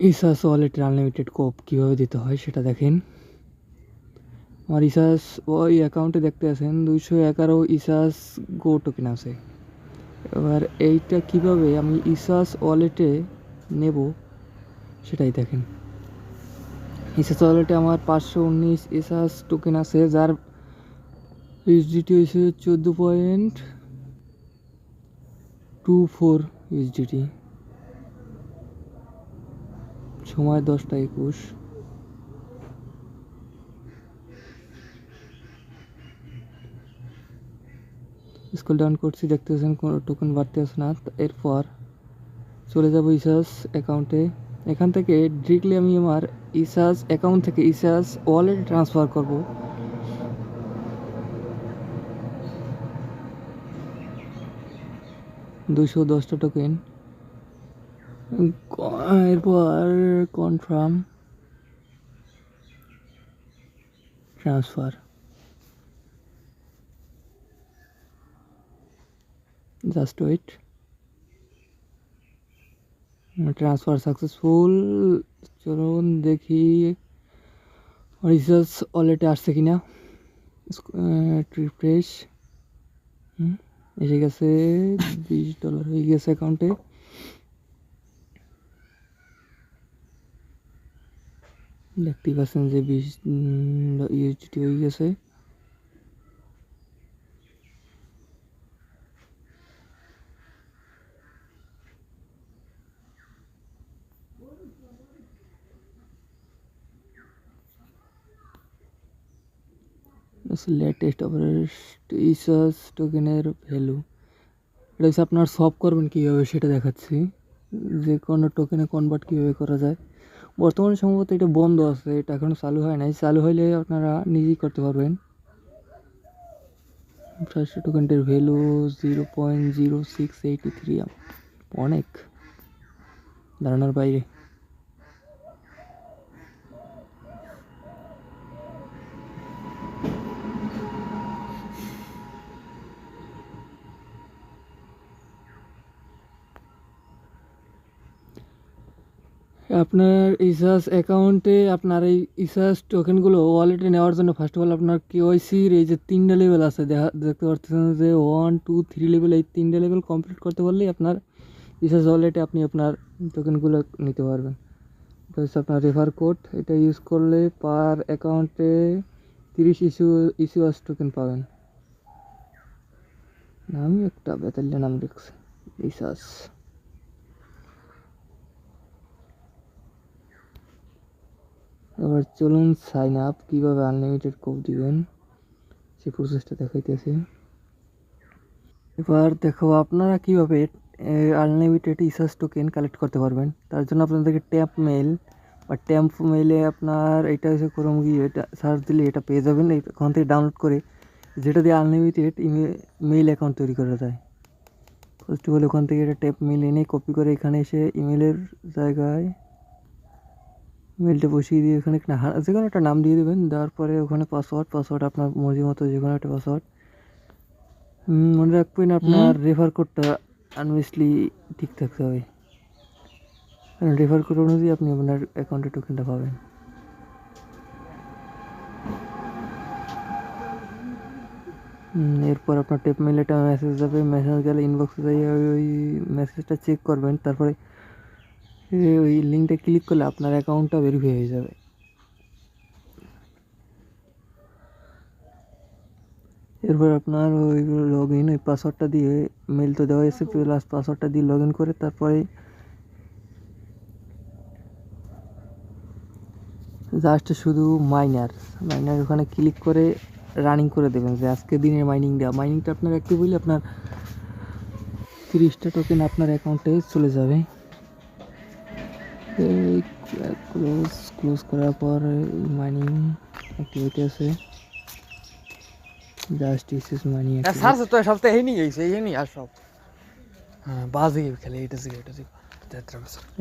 ইসাস ওয়ালেটের আনলিমিটেড কোপ কীভাবে দিতে হয় সেটা দেখেন। আমার ইসাস ওই অ্যাকাউন্টে দেখতে আছেন 211 ইসাস গো টোকেন আছে। এবার এইটা কিভাবে আমি ইসাস ওয়ালেটে নেব সেটাই দেখেন। ইসাস ওয়ালেটে আমার 519 ইসাস টোকেন আছে, যার ইউএসডিটি হয়েছে 14.24 ইউএসডিটি। সময় 10টা 21। স্কুল ডাউন করছি, দেখতেছেন কোনো টোকেন বাড়তে আসে না। এরপর চলে যাব ইসাস অ্যাকাউন্টে। এখান থেকে ডিরেক্টলি আমি আমার ইসাস অ্যাকাউন্ট থেকে ইসাস ওয়ালেটে ট্রান্সফার করব। 210টা টোকেন। এরপর confirm transfer, just wait. Transfer successful. চলুন দেখি রিসার্চ ওয়ালেটে আসছে কিনা। রিফ্রেশ, এসে গেছে। $20 হয়ে গেছে অ্যাকাউন্টে। দেখতেই পাচ্ছেন যে 20 ইউএসডিটি হয়ে গেছে। লেটেস্ট ইসাস টোকেনের ভ্যালু, এটা হচ্ছে আপনার সলভ করবেন কীভাবে সেটা দেখাচ্ছি, যে কোনো টোকেনে কনভার্ট কীভাবে করা যায়। বর্তমানে সম্ভবত এটা বন্ধ আছে, এটা এখনও চালু হয় নাই। চালু হইলে আপনারা নিজেই করতে পারবেন। ফার্স্ট টোকেনটির ভ্যালু 0.0683, অনেক ধারণার বাইরে। আপনার ইসাস অ্যাকাউন্টে আপনার এই ইসাস টোকেনগুলো ওয়ালেটে নেওয়ার জন্য ফার্স্ট অফ অল আপনার কেওয়াইসির এই যে 3টা লেভেল আছে, দেখতে পাচ্ছেন যে 1, 2, 3 লেভেল, এই 3টা লেভেল কমপ্লিট করতে পারলেই আপনার ইসাস ওয়ালেটে আপনি আপনার টোকেনগুলো নিতে পারবেন। এটা হচ্ছে আপনার রেফার কোড, এটা ইউজ করলে পার অ্যাকাউন্টে 30 ইসিওয়াস টোকেন পাবেন। আমি একটা ব্যাটালিয়ান নাম লিখছি, ইসাস। এবার চলুন সাইন আপ, কীভাবে আনলিমিটেড কোড দিবেন সেই প্রসেসটা দেখাইতেছি। এবার দেখো আপনারা কীভাবে আনলিমিটেড ইসাস টোকেন কালেক্ট করতে পারবেন। তার জন্য আপনাদেরকে ট্যাপ মেল বা ট্যাম্প মেলে আপনার এটা হচ্ছে ক্রোম গিয়ে এটা সার্চ দিলে এটা পেয়ে যাবেন। এখান থেকে ডাউনলোড করে, যেটা দিয়ে আনলিমিটেড মেইল অ্যাকাউন্ট তৈরি করা যায়। ফার্স্ট অফ অল ওখান থেকে এটা ট্যাপ মেল এনে কপি করে এখানে এসে ইমেলের জায়গায় ইমেলটা বসিয়ে দিয়ে এখানে যে কোনো একটা নাম দিয়ে দেবেন। দেওয়ার পরে ওখানে পাসওয়ার্ড আপনার মর্জি মতো যে কোনো একটা পাসওয়ার্ড মনে রাখবেন। আপনার রেফার কোডটা আনভিয়াসলি ঠিক থাকতে হবে, কারণ রেফার কোড অনুযায়ী আপনি আপনার অ্যাকাউন্টে টোকেনটা পাবেন। এরপর আপনার টেপ মেলে একটা মেসেজ যাবে, মেসেজ গেলে ইনবক্সে যাই ওই মেসেজটা চেক করবেন। তারপরে ওই লিঙ্কটা ক্লিক করলে আপনার অ্যাকাউন্টটা ভেরিফাই হয়ে যাবে। এরপর আপনার ওই লগ ইন, ওই পাসওয়ার্ডটা দিয়ে, মেল তো দেওয়া হয়েছে, প্লাস পাসওয়ার্ডটা দিয়ে লগ ইন করে তারপরে জাস্ট শুধু মাইনার ওখানে ক্লিক করে রানিং করে দেবেন, যে আজকে দিনের মাইনিংটা আপনার অ্যাক্টিভ হইলে আপনার 30টা টোকেন আপনার অ্যাকাউন্টে চলে যাবে। ক্লোজ করার পর মাইনিং অ্যাক্টিভিটি আছে, জাস্ট ইসিস মাইনিং স্যার তো সপ্তাহে এই নিয়ে গেছে, এই নিয়ে আর সব হ্যাঁ বাজে খেলে এটা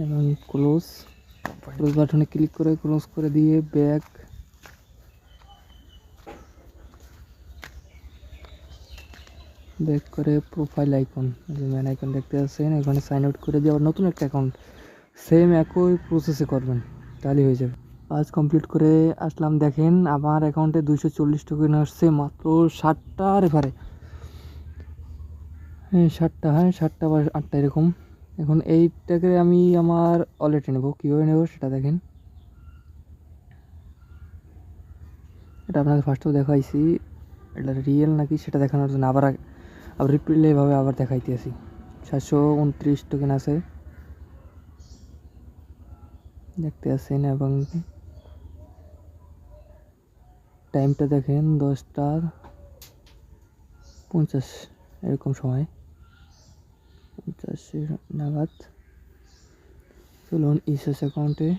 এবং ক্লোজ বাটনে ক্লিক করে ক্লোজ করে দিয়ে ব্যাক করে প্রোফাইল আইকন, যে ম্যান আইকন দেখতে পাচ্ছেন, এখানে সাইন আউট করে দিয়ে আবার নতুন একটা অ্যাকাউন্ট সেম একই প্রসেসে করবেন, তাহলেই হয়ে যাবে। কাজ কমপ্লিট করে আসলাম, দেখেন আমার অ্যাকাউন্টে 240 টোকেন আসছে মাত্র 60টা রেফারে। হ্যাঁ 60টা বা 8টা এরকম। এখন এইটাকে আমি আমার ওয়ালেটে নেব, কীভাবে নেব সেটা দেখেন। এটা আপনাদের ফার্স্টেও দেখাইছি, এটা রিয়েল নাকি সেটা দেখানোর জন্য আবার রিপ্লেভাবে আবার দেখাইতেছি। 729 টোকেন আছে, দেখতে আছেন, এবং টাইমটা দেখেন 10:50 এরকম সময়, 50 নাগাদ। চলুন ইসেস অ্যাকাউন্টে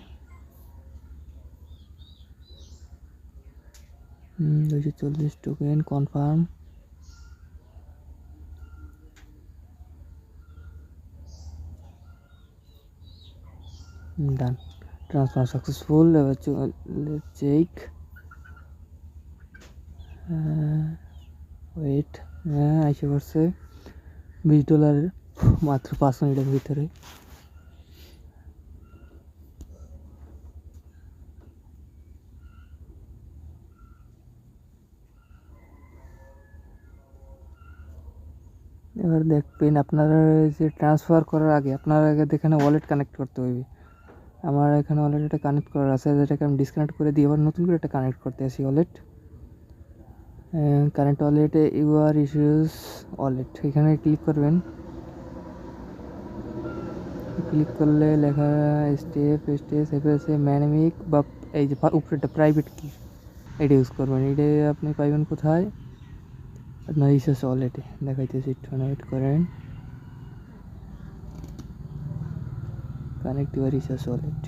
240 টোকেন কনফার্ম। ডান, ট্রান্সফার সাকসেসফুল। এবার চেক, ওয়েট, হ্যাঁ এসে পড়ছে $20 মাত্র 5 মিনিটের ভিতরে। এবার দেখবেন আপনারা যে ট্রান্সফার করার আগে আপনারা আগে এখানে ওয়ালেট কানেক্ট করতে হইবে। আমার এখানে ওয়ালেট একটা কানেক্ট করার আছে, যেটাকে আমি ডিসকানেক্ট করে দিয়ে আবার নতুন করে একটা কানেক্ট করতে আসি ওয়ালেট। কারেন্ট ওয়ালেটে ইউআর ইস্যুস ওয়ালেট, এখানে ক্লিক করবেন। ক্লিক করলে লেখা স্টেপ এফএসএ ম্যানেমিক বা এই যে উপরেটা প্রাইভেট কি, এটা ইউজ করবেন। এটা আপনি পাইবেন কোথায়, আপনার ইস্যুস ওয়ালেটে দেখাইতেছি, একটু ওয়েট করেন। Connect your issues wallet,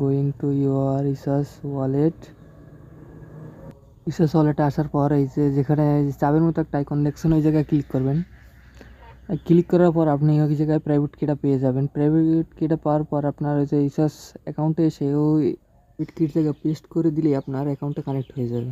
going to your issues wallet. ইসাস ওয়ালেটে আসার পর এই যে যেখানে চাবের মতো একটা আইকন দেখছেন, ওই জায়গায় ক্লিক করবেন। ক্লিক করার পর আপনি ওই জায়গায় প্রাইভেট কিটা পেয়ে যাবেন। প্রাইভেট কিটা পাওয়ার পর আপনার ওই যে ইসাস অ্যাকাউন্টে এসে ওই প্রাইভেট কিট জায়গায় পেস্ট করে দিলেই আপনার অ্যাকাউন্টে কানেক্ট হয়ে যাবে।